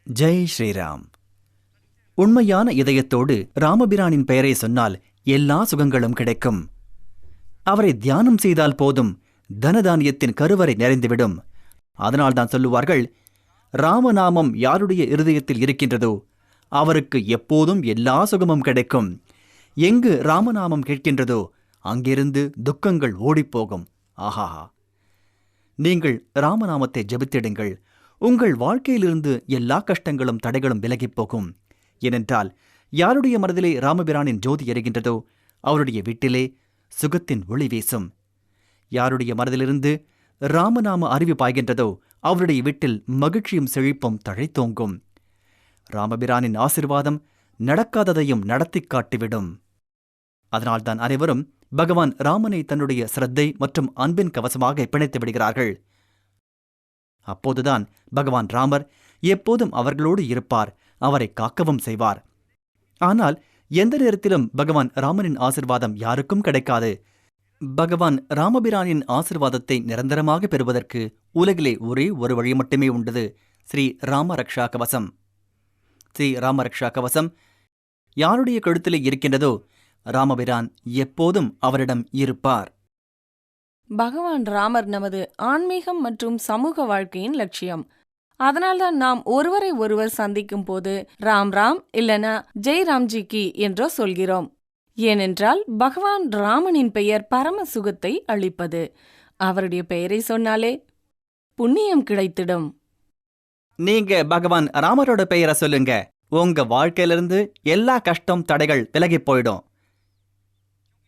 ஜெய் ஸ்ரீராம். உண்மையான இதயத்தோடு ராமபிரானின் பெயரை சொன்னால் எல்லா சுகங்களும் கிடைக்கும். அவரை தியானம் செய்தால் போதும், தனதானியத்தின் கருவறை நிறைந்துவிடும். அதனால்தான் சொல்லுவார்கள், ராமநாமம் யாருடைய இருதயத்தில் இருக்கின்றதோ அவருக்கு எப்போதும் எல்லா சுகமும் கிடைக்கும். எங்கு ராமநாமம் கேட்கின்றதோ அங்கிருந்து துக்கங்கள் ஓடிப்போகும். ஆஹாஹா! நீங்கள் ராமநாமத்தை ஜெபித்திடுங்கள். உங்கள் வாழ்க்கையிலிருந்து எல்லா கஷ்டங்களும் தடைகளும் விலகிப் போகும். ஏனென்றால் யாருடைய மனதிலே ராமபிரானின் ஜோதி எரிகின்றதோ அவருடைய வீட்டிலே சுகத்தின் ஒளி வீசும். யாருடைய மனதிலிருந்து ராமநாம அறிவு பாய்கின்றதோ அவருடைய வீட்டில் மகிழ்ச்சியும் செழிப்பும் தழைத்தோங்கும். ராமபிரானின் ஆசீர்வாதம் நடக்காததையும் நடத்திக் காட்டிவிடும். அதனால்தான் அனைவரும் பகவான் ராமனை தன்னுடைய சிரத்தை மற்றும் அன்பின் கவசமாக பிணைத்து விடுகிறார்கள். அப்போதுதான் பகவான் ராமர் எப்போதும் அவர்களோடு இருப்பார், அவரை காக்கவும் செய்வார். ஆனால் எந்த நேரத்திலும் பகவான் ராமனின் ஆசிர்வாதம் யாருக்கும் கிடைக்காது. பகவான் ராமபிரானின் ஆசிர்வாதத்தை நிரந்தரமாக பெறுவதற்கு உலகிலே ஒரே ஒரு வழி மட்டுமே உண்டது, ஸ்ரீ ராமரக்ஷா கவசம். ஸ்ரீ ராமரக்ஷா கவசம் யாருடைய கழுத்திலே இருக்கின்றதோ ராமபிரான் எப்போதும் அவரிடம் இருப்பார். பகவான் ராமர் நமது ஆன்மீகம் மற்றும் சமூக வாழ்க்கையின் லட்சியம். அதனால்தான் நாம் ஒருவரை ஒருவர் சந்திக்கும் போது ராம் ராம் இல்லனா ஜெய் ராம்ஜிக்கு என்றோ சொல்கிறோம். ஏனென்றால் பகவான் ராமனின் பெயர் பரம சுகத்தை அளிப்பது. அவருடைய பெயரை சொன்னாலே புண்ணியம் கிடைத்திடும். நீங்க பகவான் ராமரோட பெயரை சொல்லுங்க, உங்க வாழ்க்கையிலிருந்து எல்லா கஷ்டம் தடைகள் விலகி போயிடும்.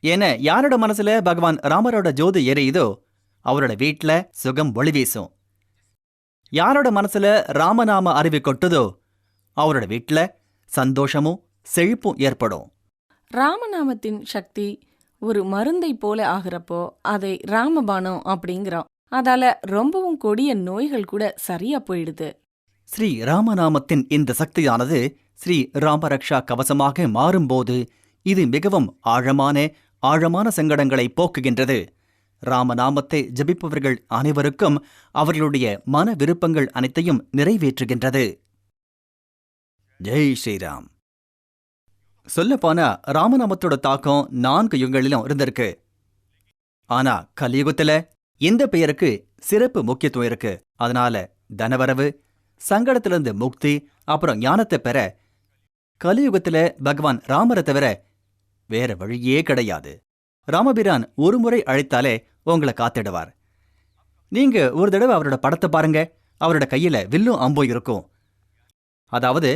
ஏன்னா யாரோட மனசுல பகவான் ராமரோட ஜோதி எரியுதோ அவரோட வீட்டுல சுகம் ஒளி வீசும். யாரோட மனசுல ராமநாம அறிவு கொட்டுதோ அவரோட வீட்டுல சந்தோஷமும் செழிப்பும் ஏற்படும். ராமநாமத்தின் சக்தி ஒரு மருந்தை போல ஆகிறப்போ அதை ராமபானம் அப்படிங்கிறோம். அதால ரொம்பவும் கொடிய நோய்கள் கூட சரியா போயிடுது. ஸ்ரீ ராமநாமத்தின் இந்த சக்தியானது ஸ்ரீ ராமரக்ஷா கவசமாக மாறும்போது இது மிகவும் ஆழமான சங்கடங்களை போக்குகின்றது. ராமநாமத்தை ஜபிப்பவர்கள் அனைவருக்கும் அவர்களுடைய மன விருப்பங்கள் அனைத்தையும் நிறைவேற்றுகின்றது. ஜெய் ஸ்ரீராம். சொல்லப்போனா ராமநாமத்தோட தாக்கம் 4 யுகங்களிலும் இருந்திருக்கு. ஆனா கலியுகத்துல இந்த பெயருக்கு சிறப்பு முக்கியத்துவம் இருக்கு. அதனால தனவரவு, சங்கடத்திலிருந்து முக்தி, அப்புறம் ஞானத்தை பெற கலியுகத்துல பகவான் ராமரை தவிர வேற வழியே கிடையாது. ராமபிரான் ஒரு முறை அழைத்தாலே உங்களை காத்திடுவார். நீங்க ஒரு தடவை அவரோட படத்தை பாருங்க. அவரோட கையில வில்லும் அம்பும் இருக்கும். அதாவது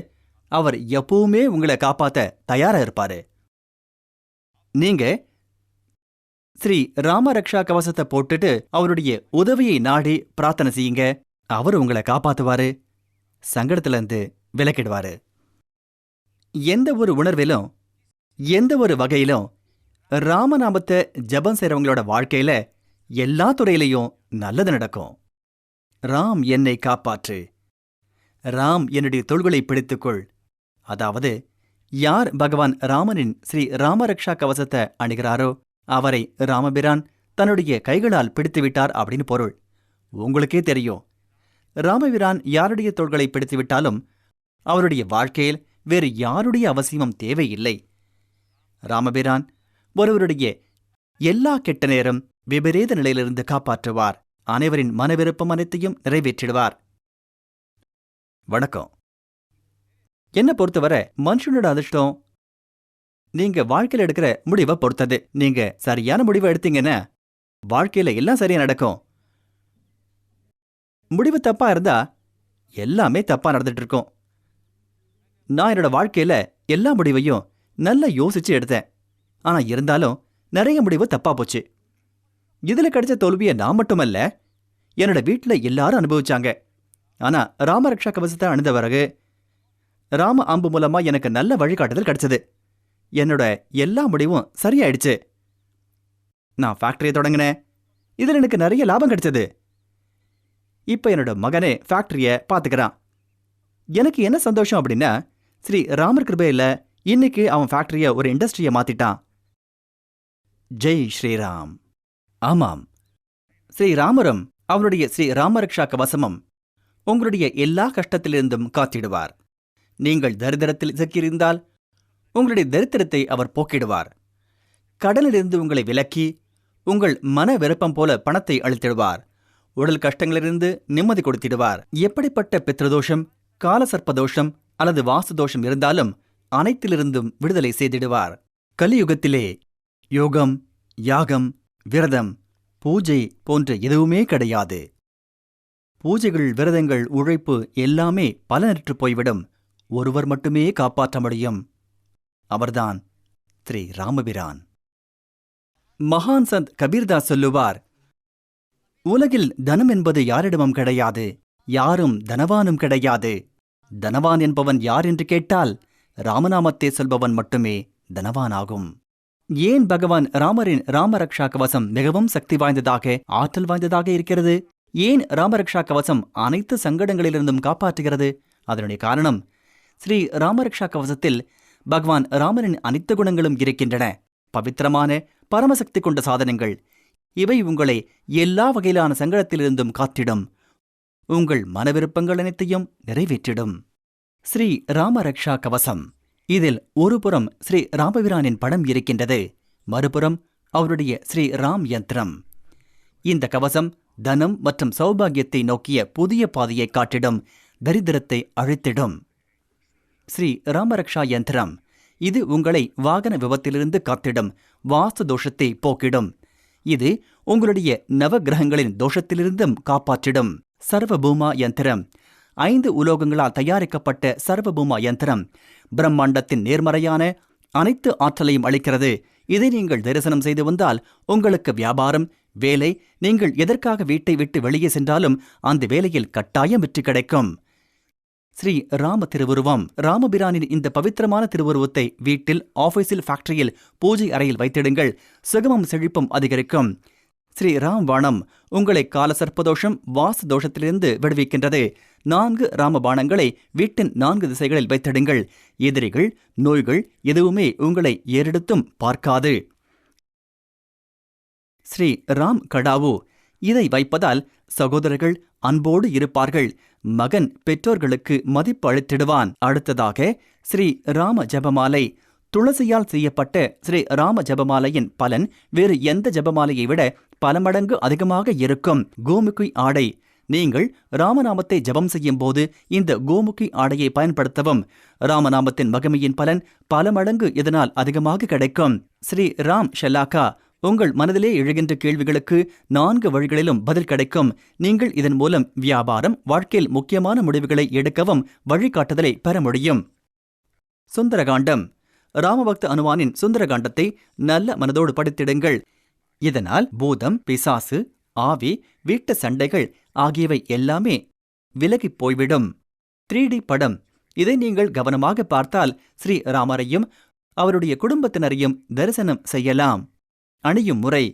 அவர் எப்பவுமே உங்களை காப்பாத்த தயாரா இருப்பாரு. நீங்க ஸ்ரீ ராமரக்ஷா கவசத்தை போட்டுட்டு அவருடைய உதவியை நாடி பிரார்த்தனை செய்யுங்க. அவர் உங்களை காப்பாத்துவாரு, சங்கடத்திலிருந்து விலக்கிடுவாரு. எந்த ஒரு உணர்விலும் எந்த ஒரு வகையிலும் ராமநாமத்தை ஜபம் செய்றவங்களோட வாழ்க்கையில எல்லா துறையிலையும் நல்லது நடக்கும். ராம் என்னை காப்பாற்று, ராம் என்னுடைய தோள்களை பிடித்துக்கொள். அதாவது யார் பகவான் ராமனின் ஸ்ரீ ராமரக்ஷா கவசத்தை அணுகிறாரோ அவரை ராமபிரான் தன்னுடைய கைகளால் பிடித்துவிட்டார் அப்படின்னு பொருள். உங்களுக்கே தெரியும், ராமபிரான் யாருடைய தோள்களை பிடித்துவிட்டாலும் அவருடைய வாழ்க்கையில் வேறு யாருடைய அவசியமும் தேவையில்லை. ராமபிரான் ஒருவருடைய எல்லா கெட்ட நேரம் விபரீத நிலையிலிருந்து காப்பாற்றுவார். அனைவரின் மனவிருப்பம் அனைத்தையும் நிறைவேற்றிடுவார். வணக்கம். என்ன பொறுத்தவரை மனுஷனோட அதிர்ஷ்டம் நீங்க வாழ்க்கையில எடுக்கிற முடிவை பொறுத்தது. நீங்க சரியான முடிவை எடுத்தீங்கன்னா வாழ்க்கையில எல்லாம் சரியா நடக்கும். முடிவு தப்பா இருந்தா எல்லாமே தப்பா நடந்துட்டு இருக்கும். நான் என்னோட வாழ்க்கையில எல்லா முடிவையும் நல்லா யோசிச்சு எடுத்தேன். ஆனா இருந்தாலும் நிறைய முடிவு தப்பா போச்சு. இதுல கிடைச்ச தோல்வியை நான் மட்டுமல்ல, என்னோட வீட்டுல எல்லாரும் அனுபவிச்சாங்க. ஆனா ராமரக்ஷா கவசத்தை அணிந்த பிறகு ராம அம்பு மூலமா எனக்கு நல்ல வழிகாட்டுதல் கிடைச்சது. என்னோட எல்லா முடிவும் சரியாயிடுச்சு. நான் ஃபேக்டரியை தொடங்கினேன். இதுல எனக்கு நிறைய லாபம் கிடைச்சது. இப்ப என்னோட மகனே ஃபேக்டரிய பாத்துக்கிறான். எனக்கு என்ன சந்தோஷம் அப்படின்னா, ஸ்ரீ ராமர் கிருபையில இன்னைக்கு அவன் ஃபேக்டரிய ஒரு இண்டஸ்ட்ரியை மாத்திட்டான். ஜெய் ஸ்ரீராம். ஆமாம், ஸ்ரீ ராமரும் அவருடைய ஸ்ரீ ராமரக்ஷா கவசமும் உங்களுடைய எல்லா கஷ்டத்திலிருந்தும் காத்திடுவார். நீங்கள் தரித்திரத்தில் சிக்கியிருந்தால் உங்களுடைய தரித்திரத்தை அவர் போக்கிடுவார். கடனிலிருந்து உங்களை விலக்கி உங்கள் மன விருப்பம் போல பணத்தை அளித்திடுவார். உடல் கஷ்டங்களிலிருந்து நிம்மதி கொடுத்திடுவார். எப்படிப்பட்ட பித்ருதோஷம், காலசர்ப்பதோஷம் அல்லது வாசுதோஷம் இருந்தாலும் அனைத்திலிருந்தும் விடுதலை செய்திடுவார். கலியுகத்திலே யோகம், யாகம், விரதம், பூஜை போன்ற எதுவுமே கிடையாது. பூஜைகள், விரதங்கள், உழைப்பு எல்லாமே பலனற்று போய்விடும். ஒருவர் மட்டுமே காப்பாற்ற முடியும். அவர்தான் ஸ்ரீ ராமபிரான். மகான் சந்த் கபீர்தாஸ் சொல்லுவார், உலகில் தனம் என்பது யாரிடமும் கிடையாது, யாரும் தனவானும் கிடையாது. தனவான் என்பவன் யார் என்று கேட்டால் ராமநாமத்தை சொல்பவன் மட்டுமே தனவானாகும். ஏன் பகவான் ராமரின் ராமரக்ஷா கவசம் மிகவும் சக்தி வாய்ந்ததாக, ஆற்றல் வாய்ந்ததாக இருக்கிறது? ஏன் ராமரக்ஷா கவசம் அனைத்து சங்கடங்களிலிருந்தும் காப்பாற்றுகிறது? அதனுடைய காரணம், ஸ்ரீ ராமரக்ஷா கவசத்தில் பகவான் ராமரின் அனைத்து குணங்களும் இருக்கின்றன. பவித்திரமான பரமசக்தி கொண்ட சாதனங்கள். இவை உங்களை எல்லா வகையிலான சங்கடத்திலிருந்தும் காத்திடும். உங்கள் மனவிருப்பங்கள் அனைத்தையும் நிறைவேற்றிடும். ஸ்ரீ ராமரக்ஷா கவசம். இதில் ஒரு புறம் ஸ்ரீ ராமபிரானின் படம் இருக்கின்றது, மறுபுறம் அவருடைய ஸ்ரீ ராம் யந்திரம். இந்த கவசம் தனம் மற்றும் சௌபாகியத்தை நோக்கிய புதிய பாதையை காட்டிடும், தரித்திரத்தை அழித்திடும். ஸ்ரீ ராமரக்ஷா யந்திரம் இது உங்களை வாகன விபத்திலிருந்து காத்திடும், வாஸ்து தோஷத்தை போக்கிடும். இது உங்களுடைய நவகிரகங்களின் தோஷத்திலிருந்தும் காப்பாற்றிடும். சர்வபூமா யந்திரம் 5 உலோகங்களால் தயாரிக்கப்பட்ட சர்வபூமா யந்திரம் பிரம்மாண்டத்தின் நேர்மறையான அனைத்து ஆற்றலையும் அளிக்கிறது. இதை நீங்கள் தரிசனம் செய்து வந்தால் உங்களுக்கு வியாபாரம், வேலை, நீங்கள் எதற்காக வீட்டை விட்டு வெளியே சென்றாலும் அந்த வேலையில் கட்டாயம் வெற்றி கிடைக்கும். ஸ்ரீ ராம திருவுருவம். ராமபிரானின் இந்த பவித்திரமான திருவுருவத்தை வீட்டில், ஆபீஸில், ஃபேக்டரியில், பூஜை அறையில் வைத்திடுங்கள். சுகமும் செழிப்பும் அதிகரிக்கும். ஸ்ரீ ராம் வாணம் உங்களை காலசர்ப்பதோஷம், வாசு தோஷத்திலிருந்து விடுவிக்கின்றது. 4 ராமபாணங்களை வீட்டின் 4 திசைகளில் வைத்திடுங்கள். எதிரிகள், நோய்கள் எதுவுமே உங்களை ஏறெடுத்தும் பார்க்காது. ஸ்ரீ ராம் கடாவு. இதை வைப்பதால் சகோதரர்கள் அன்போடு இருப்பார்கள். மகன் பெற்றோர்களுக்கு மதிப்பு அளித்திடுவான். அடுத்ததாக ஸ்ரீ ராம ஜபமாலை. துளசியால் செய்யப்பட்ட ஸ்ரீ ராம ஜபமாலையின் பலன் வேறு எந்த ஜபமாலையை விட பல மடங்கு அதிகமாக இருக்கும். கோமுகி ஆடை. நீங்கள் ராமநாமத்தை ஜபம் செய்யும் போது இந்த கோமுகி ஆடையை பயன்படுத்தவும். ராமநாமத்தின் மகிமையின் பலன் பல மடங்கு இதனால் அதிகமாக கிடைக்கும். ஸ்ரீ ராம் ஷலாக்கா. உங்கள் மனதிலே எழுகின்ற கேள்விகளுக்கு 4 வழிகளிலும் பதில் கிடைக்கும். நீங்கள் இதன் மூலம் வியாபாரம், வாழ்க்கையில் முக்கியமான முடிவுகளை எடுக்கவும் வழிகாட்டுதலை பெற முடியும். சுந்தரகாண்டம். ராமபக்த அனுமானின் சுந்தரகாண்டத்தை நல்ல மனதோடு படித்திடுங்கள். இதனால் பூதம், பிசாசு, ஆவி, வீட்டு சண்டைகள் ஆகியவை எல்லாமே விலகிப் போய்விடும். 3D படம். இதை நீங்கள் கவனமாக பார்த்தால் ஸ்ரீ ராமரையும் அவருடைய குடும்பத்தினரையும் தரிசனம் செய்யலாம். அணியும் முறை.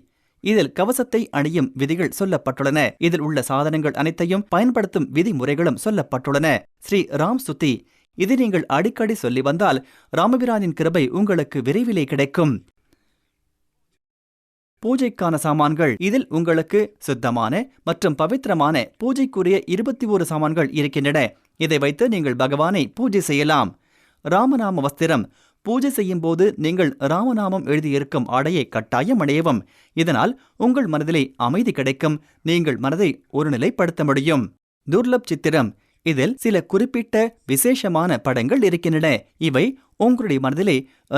இதில் கவசத்தை அணியும் விதிகள் சொல்லப்பட்டுள்ளன. இதில் உள்ள சாதனங்கள் அனைத்தையும் பயன்படுத்தும் விதிமுறைகளும் சொல்லப்பட்டுள்ளன. ஸ்ரீ ராம் சுத்தி. இதை நீங்கள் அடிக்கடி சொல்லி வந்தால் ராமபிரானின் கிருபை உங்களுக்கு விரைவிலே கிடைக்கும். பூஜைக்கான சாமான்கள். இதில் உங்களுக்கு சுத்தமான மற்றும் பவித்திரமான பூஜைக்குரிய 21 சாமான்கள் இருக்கின்றன. இதை வைத்து நீங்கள் பகவானை பூஜை செய்யலாம். ராமநாம வஸ்திரம். பூஜை செய்யும் போது நீங்கள் ராமநாமம் எழுதியிருக்கும் ஆடையை கட்டாயம் அணியவும். இதனால் உங்கள் மனதிலே அமைதி கிடைக்கும். நீங்கள் மனதை ஒருநிலைப்படுத்த முடியும். துர்லப் சித்திரம். இதில் சில குறிப்பிட்ட விசேஷமான படங்கள் இருக்கின்றன. இவை உங்களுடைய மனதிலே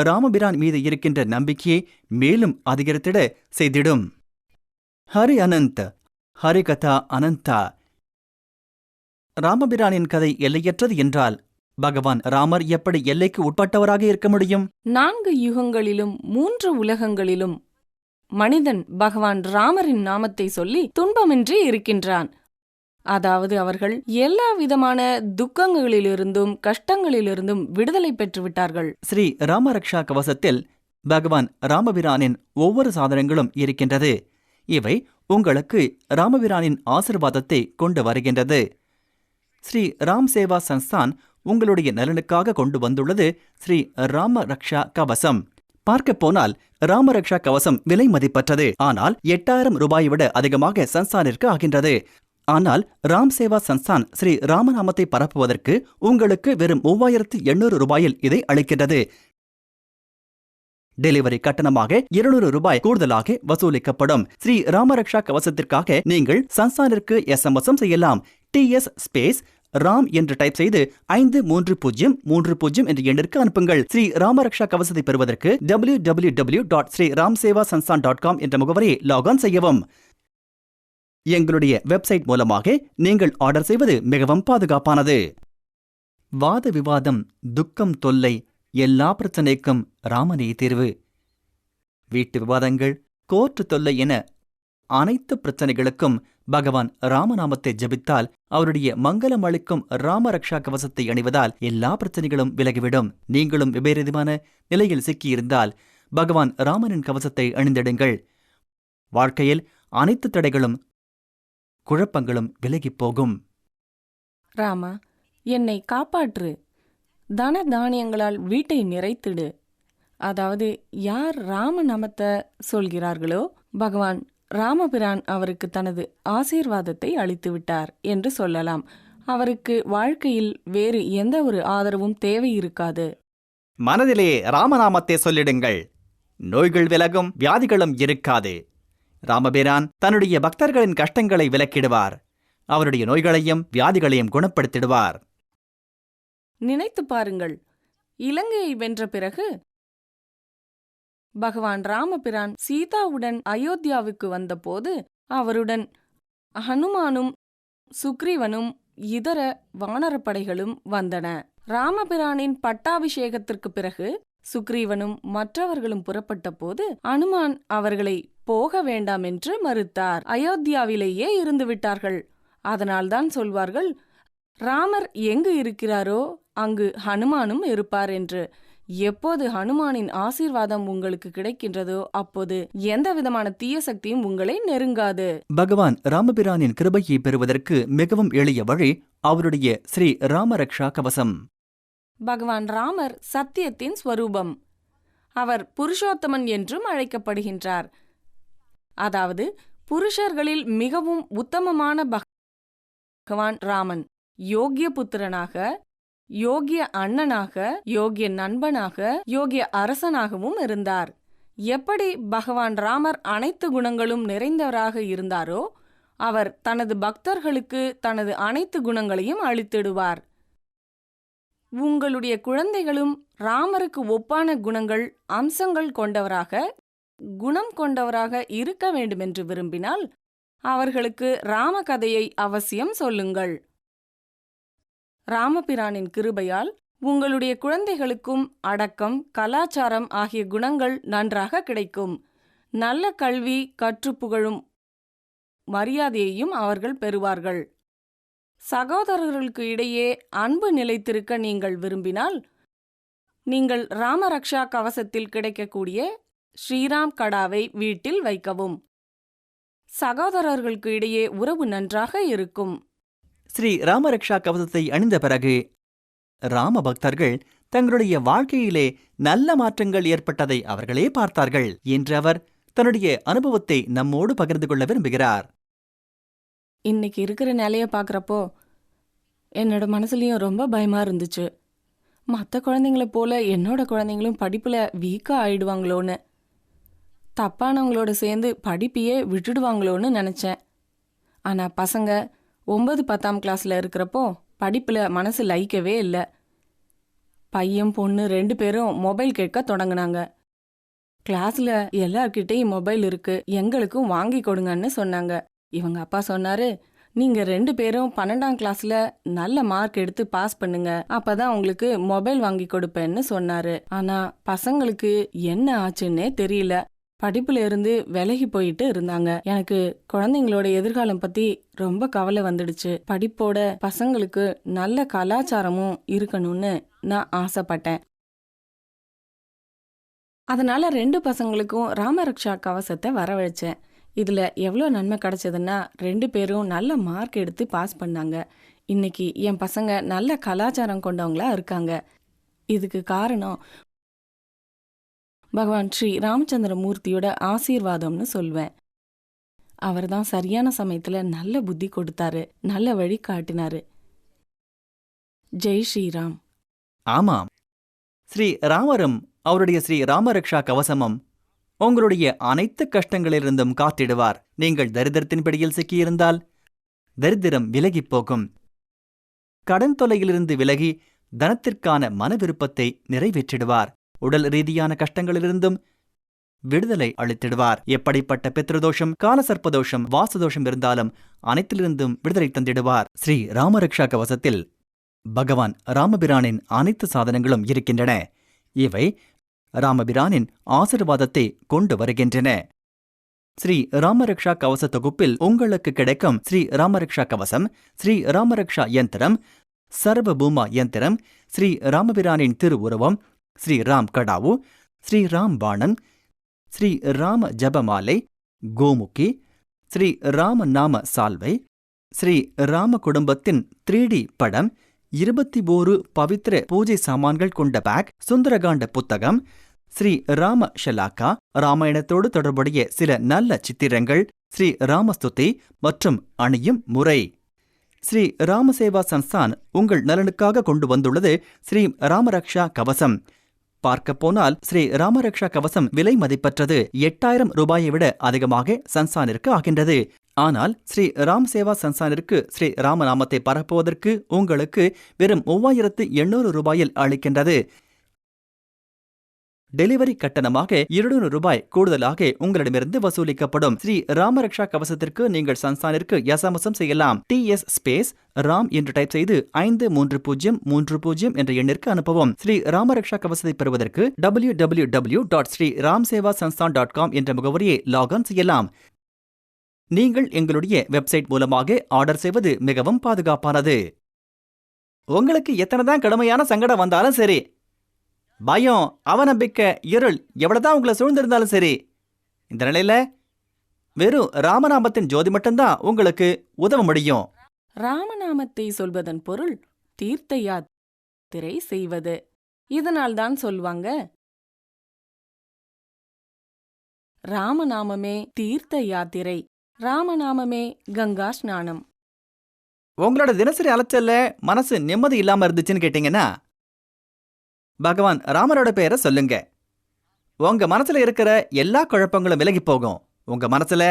ராமபிரான் மீது இருக்கின்ற நம்பிக்கையை மேலும் அதிகரித்திட செய்திடும். ஹரி அனந்த். ஹரிகதா அனந்தா. ராமபிரானின் கதை எல்லையற்றது என்றால் பகவான் ராமர் எப்படி எல்லைக்கு உட்பட்டவராக இருக்க முடியும்? 4 யுகங்களிலும் 3 உலகங்களிலும் மனிதன் பகவான் ராமரின் நாமத்தை சொல்லி துன்பமின்றி இருக்கின்றான். அதாவது அவர்கள் எல்லா விதமான துக்கங்களிலிருந்தும் கஷ்டங்களிலிருந்தும் விடுதலை பெற்றுவிட்டார்கள். ஸ்ரீ ராமரக்ஷா கவசத்தில் பகவான் ராமபிரானின் ஒவ்வொரு சாதனங்களும் இருக்கின்றது. இவை உங்களுக்கு ராமபிரானின் ஆசிர்வாதத்தை கொண்டு வருகின்றது. ஸ்ரீ ராம் சேவா சன்ஸ்தான் உங்களுடைய நலனுக்காக கொண்டு வந்துள்ளது ஸ்ரீ ராமரக்ஷா கவசம். பார்க்க போனால் ராமரக்ஷா கவசம் விலை மதிப்பற்றது. ஆனால் 8000 ரூபாயை விட அதிகமாக சன்ஸ்தானிற்கு ஆகின்றது. ஆனால் ராம் சேவா சன்ஸ்தான் ஸ்ரீ ராமநாமத்தை பரப்புவதற்கு உங்களுக்கு வெறும் 3800 ரூபாயில் இதை அளிக்கின்றது. டெலிவரி கட்டணமாக 200 ரூபாய் கூடுதலாக வசூலிக்கப்படும். ஸ்ரீ ராமரக்ஷா கவசத்திற்காக நீங்கள் சன்ஸ்தானிற்கு SMS செய்யலாம். TS ஸ்பேஸ் ராம் என்று டைப் செய்து 533030 என்ற எண்ணிற்கு அனுப்புங்கள். ஸ்ரீ ராமரக்ஷா கவசத்தை பெறுவதற்கு www.sriramsevasanstan.com என்ற முகவரியை லாக்ஆன் செய்யவும். எங்களுடைய வெப்சைட் மூலமாக நீங்கள் ஆர்டர் செய்வது மிகவும் பாதுகாப்பானது. வாத விவாதம், துக்கம், தொல்லை, எல்லா பிரச்சனைக்கும் ராமனே தீர்வு. வீட்டு விவாதங்கள், கோர்ட்டு தொல்லை என அனைத்து பிரச்சனைகளுக்கும் பகவான் ராமநாமத்தை ஜபித்தால், அவருடைய மங்களம் அளிக்கும் ராமரக்ஷா கவசத்தை அணிவதால் எல்லா பிரச்சனைகளும் விலகிவிடும். நீங்களும் விபரீதமான நிலையில் சிக்கியிருந்தால் பகவான் ராமனின் கவசத்தை அணிந்திடுங்கள். வாழ்க்கையில் அனைத்து தடைகளும் குழப்பங்களும் விலகிப் போகும். ராமா, என்னை காப்பாற்று. தன தானியங்களால் வீட்டை நிறைத்திடு. அதாவது யார் ராமநாமத்தை சொல்கிறார்களோ பகவான் ராமபிரான் அவருக்கு தனது ஆசீர்வாதத்தை அளித்து விட்டார் என்று சொல்லலாம். அவருக்கு வாழ்க்கையில் வேறு எந்த ஒரு ஆதரவும் தேவை இருக்காது. மனதிலே ராமநாமத்தை சொல்லிடுங்கள். நோய்கள் விலகும், வியாதிகளும் இருக்காது. ராமபிரான் தன்னுடைய பக்தர்களின் கஷ்டங்களை விலக்கிடுவார். அவருடைய நோய்களையும் வியாதிகளையும் குணப்படுத்திடுவார். நினைத்து பாருங்கள், இலங்கையை வென்ற பிறகு பகவான் ராமபிரான் சீதாவுடன் அயோத்தியாவுக்கு வந்தபோது அவருடன் ஹனுமானும் சுக்ரீவனும் இதர வானரப்படைகளும் வந்தன. ராமபிரானின் பட்டாபிஷேகத்திற்கு பிறகு சுக்ரீவனும் மற்றவர்களும் புறப்பட்ட போது அனுமான் அவர்களை போக வேண்டாம் என்று மறுத்தார். அயோத்தியாவிலேயே இருந்து விட்டார்கள். அதனால்தான் சொல்வார்கள், ராமர் எங்கு இருக்கிறாரோ அங்கு ஹனுமானும் இருப்பார் என்று. எப்போது ஹனுமானின் ஆசீர்வாதம் உங்களுக்கு கிடைக்கின்றதோ அப்போது எந்த விதமான தீய சக்தியும் உங்களை நெருங்காது. பகவான் ராமபிரானின் கிருபையை பெறுவதற்கு மிகவும் எளிய வழி அவருடைய ஸ்ரீ ராமரக்ஷா கவசம். பகவான் ராமர் சத்தியத்தின் ஸ்வரூபம். அவர் புருஷோத்தமன் என்றும் அழைக்கப்படுகின்றார். அதாவது புருஷர்களில் மிகவும் உத்தமமான பகவான் ராமன் யோகிய புத்திரனாக, யோகிய அண்ணனாக, யோகிய நண்பனாக, யோகிய அரசனாகவும் இருந்தார். எப்படி பகவான் ராமர் அனைத்து குணங்களும் நிறைந்தவராக இருந்தாரோ அவர் தனது பக்தர்களுக்கு தனது அனைத்து குணங்களையும் அளித்திடுவார். உங்களுடைய குழந்தைகளும் ராமருக்கு ஒப்பான குணங்கள், அம்சங்கள் கொண்டவராக, குணம் கொண்டவராக இருக்க வேண்டுமென்று விரும்பினால் அவர்களுக்கு ராம கதையை அவசியம் சொல்லுங்கள். ராமபிரானின் கிருபையால் உங்களுடைய குழந்தைகளுக்கும் அடக்கம், கலாச்சாரம் ஆகிய குணங்கள் நன்றாக கிடைக்கும். நல்ல கல்வி கற்றுப்புகழும் மரியாதையையும் அவர்கள் பெறுவார்கள். சகோதரர்களுக்கு இடையே அன்பு நிலைத்திருக்க நீங்கள் விரும்பினால் நீங்கள் ராமரக்ஷா கவசத்தில் கிடைக்கக்கூடிய ஸ்ரீராம் கடாவை வீட்டில் வைக்கவும். சகோதரர்களுக்கு இடையே உறவு நன்றாக இருக்கும். ஸ்ரீ ராமரக்ஷா கவசத்தை அணிந்த பிறகு ராம பக்தர்கள் தங்களுடைய வாழ்க்கையிலே நல்ல மாற்றங்கள் ஏற்பட்டதை அவர்களே பார்த்தார்கள் என்று அவர் தன்னுடைய அனுபவத்தை நம்மோடு பகிர்ந்து கொள்ள விரும்புகிறார். இன்னைக்கு இருக்கிற நிலைய பார்க்குறப்போ என்னோட மனசுலயும் ரொம்ப பயமா இருந்துச்சு. மற்ற குழந்தைங்கள போல என்னோட குழந்தைங்களும் படிப்புல வீக்கா ஆயிடுவாங்களோன்னு, தப்பானவங்களோட சேர்ந்து படிப்பையே விட்டுடுவாங்களோன்னு நினைச்சேன். ஆனா பசங்க 9, 10ஆம் கிளாஸ்ல இருக்கிறப்போ படிப்புல மனசு லயிக்கவே இல்லை. பையன் பொண்ணு 2 பேரும் மொபைல் கேட்க தொடங்கினாங்க. கிளாஸ்ல எல்லார்கிட்டையும் மொபைல் இருக்கு, எங்களுக்கும் வாங்கி கொடுங்கன்னு சொன்னாங்க. இவங்க அப்பா சொன்னாரு, நீங்க 2 பேரும் 12ஆம் கிளாஸ்ல நல்ல மார்க் எடுத்து பாஸ் பண்ணுங்க, அப்பதான் உங்களுக்கு மொபைல் வாங்கி கொடுப்பேன்னு சொன்னாரு. ஆனா பசங்களுக்கு என்ன ஆச்சுன்னே தெரியல. படிப்புல இருந்து விலகி போயிட்டு இருந்தாங்க. எனக்கு குழந்தைங்களோட எதிர்காலம் பத்தி ரொம்ப கவலை வந்துடுச்சு. படிப்போட பசங்களுக்கு நல்ல கலாச்சாரமும் இருக்கணும்னு நான் ஆசைப்பட்டேன். அதனால 2 பசங்களுக்கும் ராமரக்ஷா கவசத்தை வரவழைச்சேன். இதுல எவ்வளோ நன்மை கிடைச்சதுன்னா 2 பேரும் நல்ல மார்க் எடுத்து பாஸ் பண்ணாங்க. இன்னைக்கு என் பசங்க நல்ல கலாச்சாரம் கொண்டவங்களா இருக்காங்க. இதுக்கு காரணம் பகவான் ஸ்ரீ ராமச்சந்திர மூர்த்தியோட ஆசீர்வாதம்னு சொல்வேன். அவர்தான் சரியான சமயத்துல நல்ல புத்தி கொடுத்தாரு, நல்ல வழி காட்டினாரு. ஜெய் ஸ்ரீராம். ஆமாம், ஸ்ரீ ராமரும் அவருடைய ஸ்ரீ ராமரக்ஷா கவசமும் உங்களுடைய அனைத்து கஷ்டங்களிலிருந்தும் காத்திடுவார். நீங்கள் தரித்திரத்தின் பிடியில் சிக்கியிருந்தால் தரித்திரம் விலகிப் போகும். கடன் தொல்லையிலிருந்து விலகி தனத்திற்கான மன விருப்பத்தை நிறைவேற்றிடுவார். உடல் ரீதியான கஷ்டங்களிலிருந்தும் விடுதலை அளித்திடுவார். எப்படிப்பட்ட பித்ருதோஷம், காலசர்ப்பதோஷம், வாசுதோஷம் இருந்தாலும் அனைத்திலிருந்தும் விடுதலை தந்திடுவார். ஸ்ரீ ராமரக்ஷா கவசத்தில் பகவான் ராமபிரானின் அனைத்து சாதனங்களும் இருக்கின்றன. இவை ராமபிரானின் ஆசீர்வாதத்தை கொண்டு வருகின்றன. ஸ்ரீ ராமரக்ஷா கவச தொகுப்பில் உங்களுக்கு கிடைக்கும் ஸ்ரீ ராமரக்ஷா கவசம், ஸ்ரீ ராமரக்ஷா யந்திரம், சர்வபூமா யந்திரம், ஸ்ரீ ராமபிரானின் திருவுருவம், ஸ்ரீ ராம் கடாவு, ஸ்ரீ ராம் பாணன், ஸ்ரீ ராம ஜபமாலை, கோமுகி, ஸ்ரீ ராம நாம சால்வை, ஸ்ரீ ராம குடும்பத்தின் 3D படம், 21 பவித்திர பூஜை சாமான்கள் கொண்ட பேக், சுந்தரகாண்ட புத்தகம், ஸ்ரீ ராம ஷலாக்கா, ராமாயணத்தோடு தொடர்புடைய சில நல்ல சித்திரங்கள், ஸ்ரீ ராமஸ்துதி மற்றும் அணியும் முறை. ஸ்ரீ ராமசேவா சன்ஸ்தான் உங்கள் நலனுக்காக கொண்டு வந்துள்ளது ஸ்ரீ ராமரக்ஷா கவசம். பார்க்கப்போனால் ஸ்ரீ ராமரக்ஷா கவசம் விலை மதிப்பற்றது. 8000 ரூபாயை விட அதிகமாக சன்ஸ்தானிற்கு ஆகின்றது. ஆனால் ஸ்ரீ ராம் சேவா சன்ஸ்தானிற்கு ஸ்ரீ ராமநாமத்தை பரப்புவதற்கு உங்களுக்கு வெறும் 3800 ரூபாயில் அளிக்கின்றது. டெலிவரி கட்டணமாக 200 ரூபாய் கூடுதலாக உங்களிடமிருந்து வசூலிக்கப்படும். ஸ்ரீ ராமரக்ஷா கவசத்திற்கு நீங்கள் சன்ஸ்தானிற்கு எஸ்எம்எஸ் செய்யலாம். TS ஸ்பேஸ் ராம் என்று டைப் செய்து 533030 என்ற எண்ணிற்கு அனுப்பவும். ஸ்ரீ ராமரக்ஷா கவசத்தை பெறுவதற்கு www.sriramsevasanstan.com என்ற முகவரியை லாக்ஆன் செய்யலாம். நீங்கள் எங்களுடைய வெப்சைட் மூலமாக ஆர்டர் செய்வது மிகவும் பாதுகாப்பானது. உங்களுக்கு எத்தனைதான் கடுமையான சங்கடம் வந்தாலும் சரி, பயம், அவநம்பிக்கை, இருள் எவ்வளவுதான் உங்களை சூழ்ந்திருந்தாலும் சரி, இந்த நிலையில வெறும் ராமநாமத்தின் ஜோதி மட்டும்தான் உங்களுக்கு உதவ முடியும். ராமநாமத்தை சொல்வதன் பொருள் தீர்த்த யாத்திரை செய்வது. இதனால்தான் சொல்வாங்க, ராமநாமமே தீர்த்த யாத்திரை, ராமநாமமே கங்கா ஸ்நானம். உங்களோட தினசரி அலைச்சல்ல மனசு நிம்மதி இல்லாம இருந்துச்சுன்னு கேட்டீங்கன்னா பகவான் ராமரோட பெயரை சொல்லுங்க. உங்க மனசுல இருக்கிற எல்லா குழப்பங்களும் விலகி போகும். உங்க மனசுல,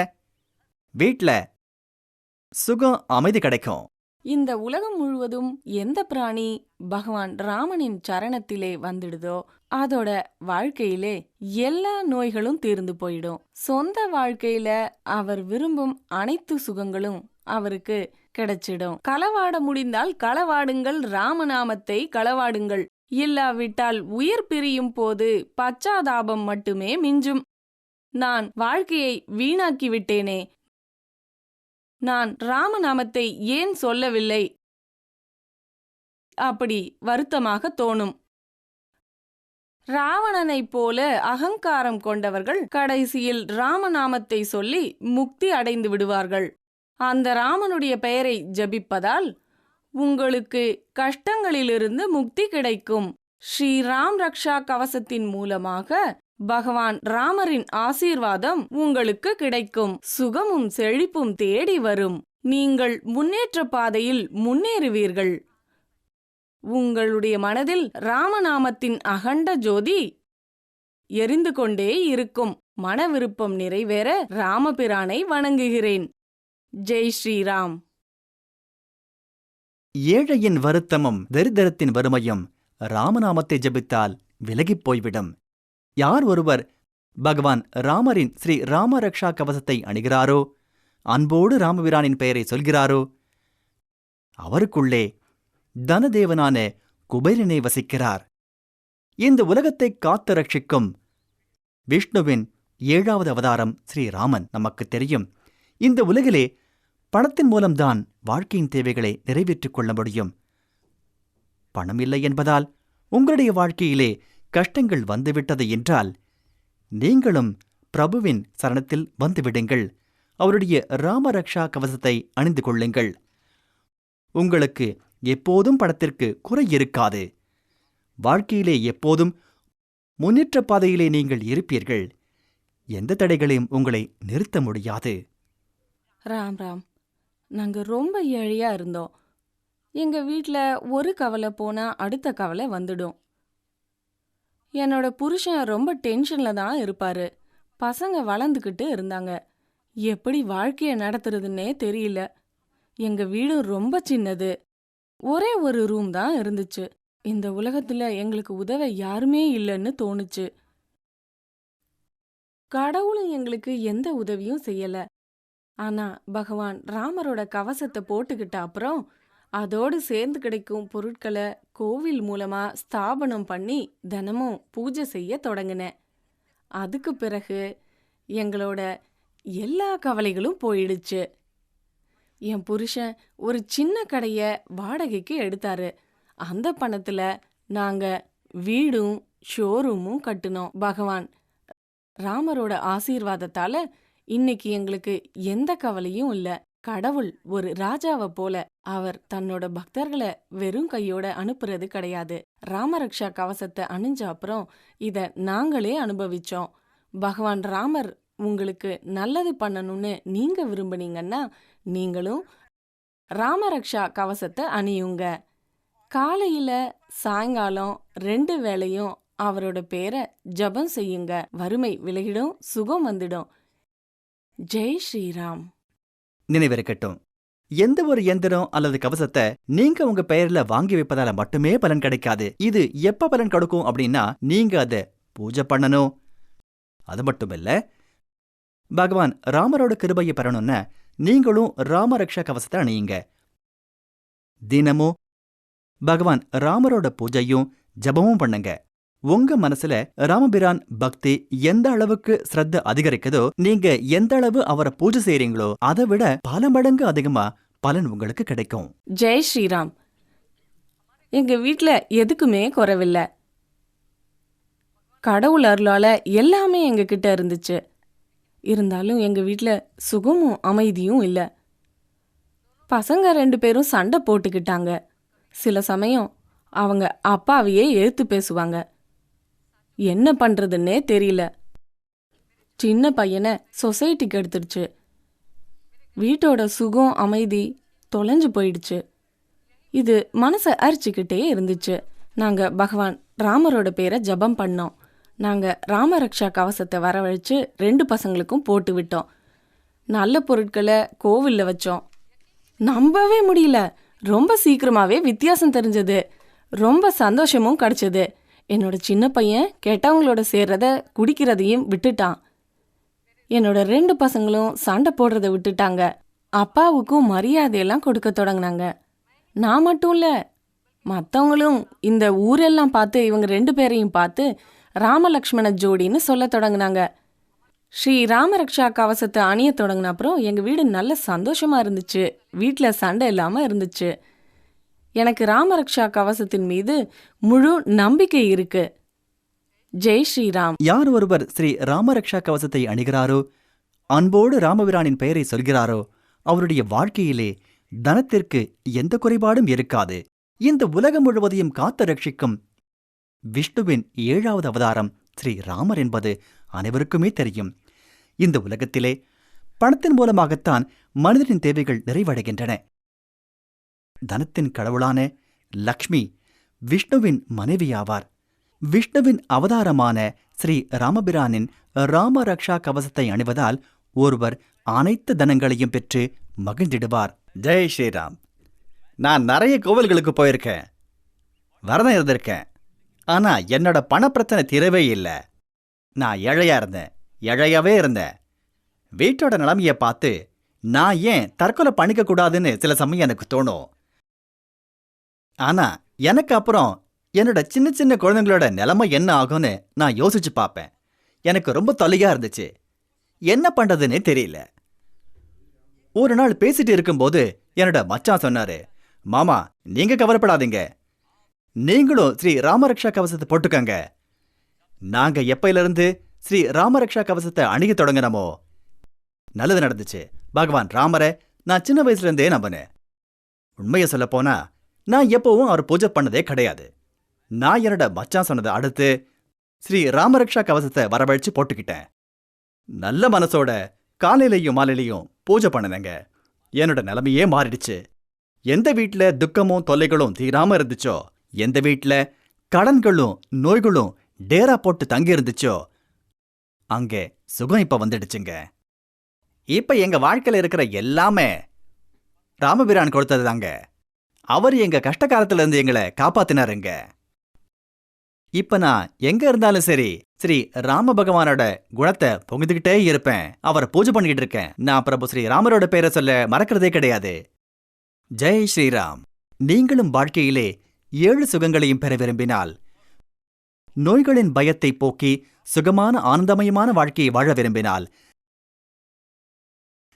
வீட்ல சுகம், அமைதி கிடைக்கும். இந்த உலகம் முழுவதும் எந்த பிராணி பகவான் ராமனின் சரணத்திலே வந்துடுதோ அதோட வாழ்க்கையிலே எல்லா நோய்களும் தீர்ந்து போயிடும். சொந்த வாழ்க்கையில அவர் விரும்பும் அனைத்து சுகங்களும் அவருக்கு கிடைச்சிடும். களவாட முடிந்தால் களவாடுங்கள், ராமநாமத்தை களவாடுங்கள். இல்லாவிட்டால் உயிர் பிரியும் போது பச்சாதாபம் மட்டுமே மிஞ்சும். நான் வாழ்க்கையை வீணாக்கி விட்டேனே, நான் ராமநாமத்தை ஏன் சொல்லவில்லை, அப்படி வருத்தமாக தோணும். ராவணனைப் போல அகங்காரம் கொண்டவர்கள் கடைசியில் ராமநாமத்தை சொல்லி முக்தி அடைந்து விடுவார்கள். அந்த ராமனுடைய பெயரை ஜபிப்பதால் உங்களுக்கு கஷ்டங்களிலிருந்து முக்தி கிடைக்கும். ஸ்ரீ ராம் ரக்ஷா கவசத்தின் மூலமாக பகவான் ராமரின் ஆசீர்வாதம் உங்களுக்கு கிடைக்கும். சுகமும் செழிப்பும் தேடி வரும். நீங்கள் முன்னேற்ற பாதையில் முன்னேறுவீர்கள். உங்களுடைய மனதில் ராமநாமத்தின் அகண்ட ஜோதி எரிந்து கொண்டே இருக்கும். மன விருப்பம் நிறைவேற ராமபிரானை வணங்குகிறேன். ஜெய் ஸ்ரீராம். ஏழையின் வருத்தமும் தரித்திரத்தின் வறுமையும் ராமநாமத்தை ஜபித்தால் விலகிப் போய்விடும். யார் ஒருவர் பகவான் ராமரின் ஸ்ரீ ராமரக்ஷா கவசத்தை அணிகிறாரோ, அன்போடு ராமபிரானின் பெயரை சொல்கிறாரோ, அவருக்குள்ளே தனதேவனான குபேரனே வசிக்கிறார். இந்த உலகத்தை காத்து ரட்சிக்கும் விஷ்ணுவின் 7வது அவதாரம் ஸ்ரீராமன் நமக்கு தெரியும். இந்த உலகிலே பணத்தின் மூலம்தான் வாழ்க்கையின் தேவைகளை நிறைவேற்றிக் கொள்ள முடியும். பணம் இல்லை என்பதால் உங்களுடைய வாழ்க்கையிலே கஷ்டங்கள் வந்துவிட்டது என்றால் நீங்களும் பிரபுவின் சரணத்தில் வந்துவிடுங்கள். அவருடைய ராமரக்ஷா கவசத்தை அணிந்து கொள்ளுங்கள். உங்களுக்கு எப்போதும் பணத்திற்கு குறை இருக்காது. வாழ்க்கையிலே எப்போதும் முன்னேற்ற பாதையிலே நீங்கள் இருப்பீர்கள். எந்த தடைகளையும் உங்களை நிறுத்த முடியாது. ராம் ராம். நாங்க ரொம்ப ஏழையா இருந்தோம். எங்க வீட்ல ஒரு கவலை போனா அடுத்த கவலை வந்துடும். என்னோட புருஷன் ரொம்ப டென்ஷன்ல தான் இருப்பாரு. பசங்க வளர்ந்துக்கிட்டு இருந்தாங்க. எப்படி வாழ்க்கைய நடத்துறதுன்னே தெரியல. எங்க வீடு ரொம்ப சின்னது. ஒரே ஒரு ரூம் தான் இருந்துச்சு. இந்த உலகத்துல எங்களுக்கு உதவ யாருமே இல்லைன்னு தோணுச்சு. கடவுளும் எங்களுக்கு எந்த உதவியும் செய்யல. ஆனா பகவான் ராமரோட கவசத்தை போட்டுக்கிட்ட அப்புறம் அதோடு சேர்ந்து கிடைக்கும் பொருட்களை கோவில் மூலமா ஸ்தாபனம் பண்ணி தினமும் பூஜை செய்ய தொடங்கினேன். அதுக்கு பிறகு எங்களோட எல்லா கவலைகளும் போயிடுச்சு. என் புருஷன் ஒரு சின்ன கடைய வாடகைக்கு எடுத்தாரு. அந்த பணத்துல நாங்க வீடும் ஷோரூமும் கட்டுனோம். பகவான் ராமரோட ஆசீர்வாதத்தால இன்னைக்கு எங்களுக்கு எந்த கவலையும் இல்ல. கடவுள் ஒரு ராஜாவை போல அவர் தன்னோட பக்தர்களை வெறும் கையோட அனுப்புறது கிடையாது. ராமரக்ஷா கவசத்தை அணிஞ்ச அப்புறம் இத நாங்களே அனுபவிச்சோம். பகவான் ராமர் உங்களுக்கு நல்லது பண்ணணும்னு நீங்க விரும்புனீங்கன்னா நீங்களும் ராமரக்ஷா கவசத்தை அணியுங்க. காலையில சாயங்காலம் 2 வேளையும் அவரோட பேரை ஜபம் செய்யுங்க. வறுமை விலகிடும், சுகம் வந்துடும். ஜெய் ஸ்ரீராம். நினைவிருக்கட்டும், எந்த ஒரு எந்திரம் அல்லது கவசத்தை நீங்க உங்க பெயர்ல வாங்கி வைப்பதால மட்டுமே பலன் கிடைக்காது. இது எப்ப பலன் கொடுக்கும் அப்படின்னா நீங்க அதை பூஜை பண்ணணும். அது மட்டும் இல்ல, பகவான் ராமரோட கிருபையை பெறணும்னா நீங்களும் ராமரக்ஷா கவசத்தை அணியுங்க. தினமும் பகவான் ராமரோட பூஜையும் ஜபமும் பண்ணுங்க. உங்க மனசுல ராமபிரான் பக்தி எந்த அளவுக்கு ஸ்ரத்த அதிகரிக்குதோ, நீங்க எந்த அளவு அவரை பூஜை செய்றீங்களோ அதை விட பல மடங்கு அதிகமா பலன் உங்களுக்கு கிடைக்கும். ஜெய் ஸ்ரீராம். எங்க வீட்ல எதுக்குமே குறைவில்ல. கடவுள் அருளால எல்லாமே எங்க கிட்ட இருந்துச்சு. இருந்தாலும் எங்க வீட்ல சுகமும் அமைதியும் இல்ல. பசங்க 2 பேரும் சண்டை போட்டுக்கிட்டாங்க. சில சமயம் அவங்க அப்பாவையே எதிர்த்து பேசுவாங்க. என்ன பண்றதுன்னே தெரியல. சின்ன பையனை சொசைட்டிக்கு எடுத்துடுச்சு. வீட்டோட சுகம் அமைதி தொலைஞ்சு போயிடுச்சு. இது மனசை அரிச்சுக்கிட்டே இருந்துச்சு. நாங்க பகவான் ராமரோட பேரை ஜபம் பண்ணோம். நாங்க ராமரக்ஷா கவசத்தை வரவழைச்சு 2 பசங்களுக்கும் போட்டு விட்டோம். நல்ல பொருட்களை கோவில்ல வச்சோம். நம்பவே முடியல. ரொம்ப சீக்கிரமாவே வித்தியாசம் தெரிஞ்சது. ரொம்ப சந்தோஷமும் கிடைச்சது. என்னோட சின்ன பையன் கெட்டவங்களோட சேர்றத குடிக்கிறதையும் விட்டுட்டான். என்னோட 2 பசங்களும் சண்டை போடுறத விட்டுட்டாங்க. அப்பாவுக்கும் மரியாதையெல்லாம் கொடுக்க தொடங்கினாங்க. நான் மட்டும் இல்ல, மற்றவங்களும் இந்த ஊரெல்லாம் பார்த்து இவங்க 2 பேரையும் பார்த்து ராமலக்ஷ்மண ஜோடின்னு சொல்ல தொடங்கினாங்க. ஸ்ரீ ராமரக்ஷா கவசத்தை அணிய தொடங்கின அப்புறம் எங்க வீடு நல்ல சந்தோஷமா இருந்துச்சு. வீட்டுல சண்டை இல்லாம இருந்துச்சு. எனக்கு ராமரக்ஷா கவசத்தின் மீது முழு நம்பிக்கை இருக்கு. ஜெய் ஸ்ரீராம். யார் ஒருவர் ஸ்ரீ ராமரக்ஷா கவசத்தை அணிகிறாரோ, அன்போடு ராமபிரானின் பெயரை சொல்கிறாரோ, அவருடைய வாழ்க்கையிலே தனத்திற்கு எந்த குறைபாடும் இருக்காது. இந்த உலகம் முழுவதையும் காத்து ரட்சிக்கும் விஷ்ணுவின் 7வது அவதாரம் ஸ்ரீ ராமர் என்பது அனைவருக்குமே தெரியும். இந்த உலகத்திலே பணத்தின் மூலமாகத்தான் மனிதனின் தேவைகள் நிறைவடைகின்றன. தனத்தின் கடவுளான லக்ஷ்மி விஷ்ணுவின் மனைவியாவார். விஷ்ணுவின் அவதாரமான ஸ்ரீ ராமபிரானின் ராமரக்ஷா கவசத்தை அணிவதால் ஒருவர் அனைத்து தனங்களையும் பெற்று மகிழ்ந்திடுவார். ஜெய் ஸ்ரீராம். நான் நிறைய கோவில்களுக்கு போயிருக்கேன், வரதம் இருந்திருக்கேன். ஆனா என்னோட பணப்பிரச்சனை தீரவே இல்லை. நான் ஏழையா இருந்தேன், ஏழையாவே இருந்தேன். வீட்டோட நிலைமையை பார்த்து நான் ஏன் தற்கொலை பண்ணிக்க கூடாதுன்னு சில சமயம் எனக்கு தோணும். ஆனா எனக்கு அப்புறம் என்னோட சின்ன சின்ன குழந்தைங்களோட நிலைமை என்ன ஆகும்னு நான் யோசிச்சு பார்ப்பேன். எனக்கு ரொம்ப தொல்லையா இருந்துச்சு. என்ன பண்றதுன்னே தெரியல. ஒரு நாள் பேசிட்டு இருக்கும்போது என்னோட மச்சான் சொன்னாரு, மாமா நீங்க கவலைப்படாதீங்க, நீங்களும் ஸ்ரீ ராமரக்ஷா கவசத்தை போட்டுக்கங்க. நாங்க எப்பையிலிருந்து ஸ்ரீ ராமரக்ஷா கவசத்தை அணிய தொடங்கினமோ நல்லது நடந்துச்சு. பகவான் ராமரை நான் சின்ன வயசுல இருந்தே நம்பினேன். உண்மையை சொல்ல போனா நான் எப்பவும் அவர் பூஜை பண்ணதே கிடையாது. நான் என்னோட மச்சான் சொன்னதை அடுத்து ஸ்ரீ ராமரக்ஷா கவசத்தை வரவழைச்சு போட்டுக்கிட்டேன். நல்ல மனசோட காலையிலையும் மாலையிலையும் பூஜை பண்ணுனேங்க. என்னோட நிலைமையே மாறிடுச்சு. எந்த வீட்ல துக்கமும் தொல்லைகளும் தீராம இருந்துச்சோ, எந்த வீட்ல கடன்களும் நோய்களும் டேரா போட்டு தங்கி இருந்துச்சோ, அங்கே சுகம் இப்ப வந்துடுச்சுங்க. இப்ப எங்க வாழ்க்கையில இருக்கிற எல்லாமே ராமபிரான் கொடுத்தது தாங்க. அவர் எங்க கஷ்ட காலத்துல இருந்து எங்களை காப்பாத்தினாருங்க. இப்ப நான் எங்க இருந்தாலும் சரி, ஸ்ரீ ராம பகவானோட குணத்தை பொங்குதுகிட்டே இருப்பேன். அவரை பூஜை பண்ணிக்கிட்டு இருக்கேன். நான் பிரபு ஸ்ரீ ராமரோட பேரை சொல்ல மறக்கிறதே கிடையாது. ஜெய் ஸ்ரீராம். நீங்களும் வாழ்க்கையிலே 7 சுகங்களையும் பெற விரும்பினால், நோய்களின் பயத்தை போக்கி சுகமான ஆனந்தமயமான வாழ்க்கையை வாழ விரும்பினால்,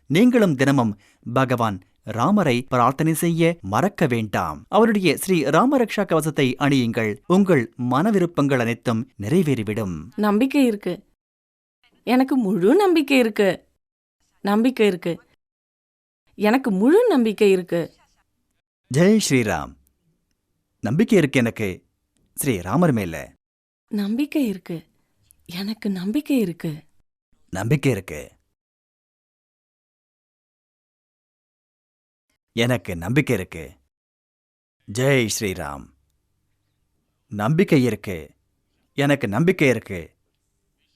நீங்களும் தினமும் பகவான் ராமரை பிரார்த்தனை செய்ய மறக்க வேண்டாம். அவருடைய ஸ்ரீ ராமரக்ஷா கவசத்தை அணியுங்கள். உங்கள் மன விருப்பங்கள் அனைத்தும் நிறைவேறிவிடும். நம்பிக்கை இருக்கு. எனக்கு முழு நம்பிக்கை இருக்கு. நம்பிக்கை இருக்கு. எனக்கு முழு நம்பிக்கை இருக்கு. ஜெய் ஸ்ரீராம். நம்பிக்கை இருக்கு எனக்கு ஸ்ரீ ராமர் மேல. நம்பிக்கை இருக்கு. எனக்கு நம்பிக்கை இருக்கு. நம்பிக்கை இருக்கு. எனக்கு நம்பிக்கை இருக்கு. ஜெய் ஸ்ரீராம். நம்பிக்கை இருக்கு. எனக்கு நம்பிக்கை இருக்கு.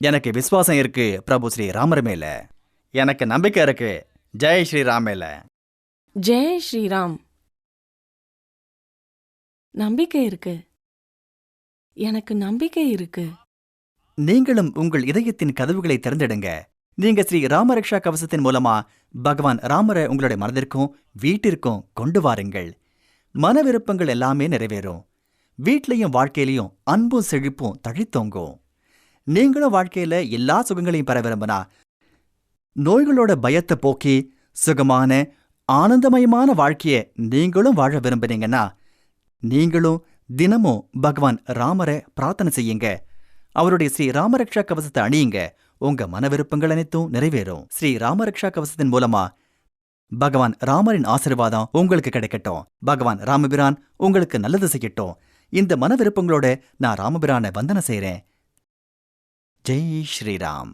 எனக்கு விசுவாசம் இருக்கு பிரபு ஸ்ரீ ராமர் மேல. எனக்கு நம்பிக்கை இருக்கு ஜெய் ஸ்ரீராம் மேல. ஜெய் ஸ்ரீராம். நம்பிக்கை இருக்கு. எனக்கு நம்பிக்கை இருக்கு. நீங்களும் உங்கள் இதயத்தின் கதவுகளை திறந்திடுங்க. நீங்க ஸ்ரீ ராமரக்ஷா கவசத்தின் மூலமா பகவான் ராமரை உங்களுடைய மனதிற்கும் வீட்டிற்கும் கொண்டு வாருங்கள். மன விருப்பங்கள் எல்லாமே நிறைவேறும். வீட்லையும் வாழ்க்கையிலையும் அன்பும் செழிப்பும் தழித்தோங்கும். நீங்களும் வாழ்க்கையில எல்லா சுகங்களையும் பெற விரும்பினா, நோய்களோட பயத்தை போக்கி சுகமான ஆனந்தமயமான வாழ்க்கையை நீங்களும் வாழ விரும்புனீங்கன்னா, நீங்களும் தினமும் பகவான் ராமரை பிரார்த்தனை செய்யுங்க. அவருடைய ஸ்ரீ ராமரக்ஷா கவசத்தை அணியுங்க. உங்க மன விருப்பங்கள் அனைத்தும் நிறைவேறும். ஸ்ரீ ராமரக்ஷா கவசத்தின் மூலமா பகவான் ராமரின் ஆசீர்வாதம் உங்களுக்கு கிடைக்கட்டும். பகவான் ராமபிரான் உங்களுக்கு நல்லது செய்யட்டும். இந்த மன விருப்பங்களோட நான் ராமபிரானை வந்தனை செய்றேன். ஜெய் ஸ்ரீராம்.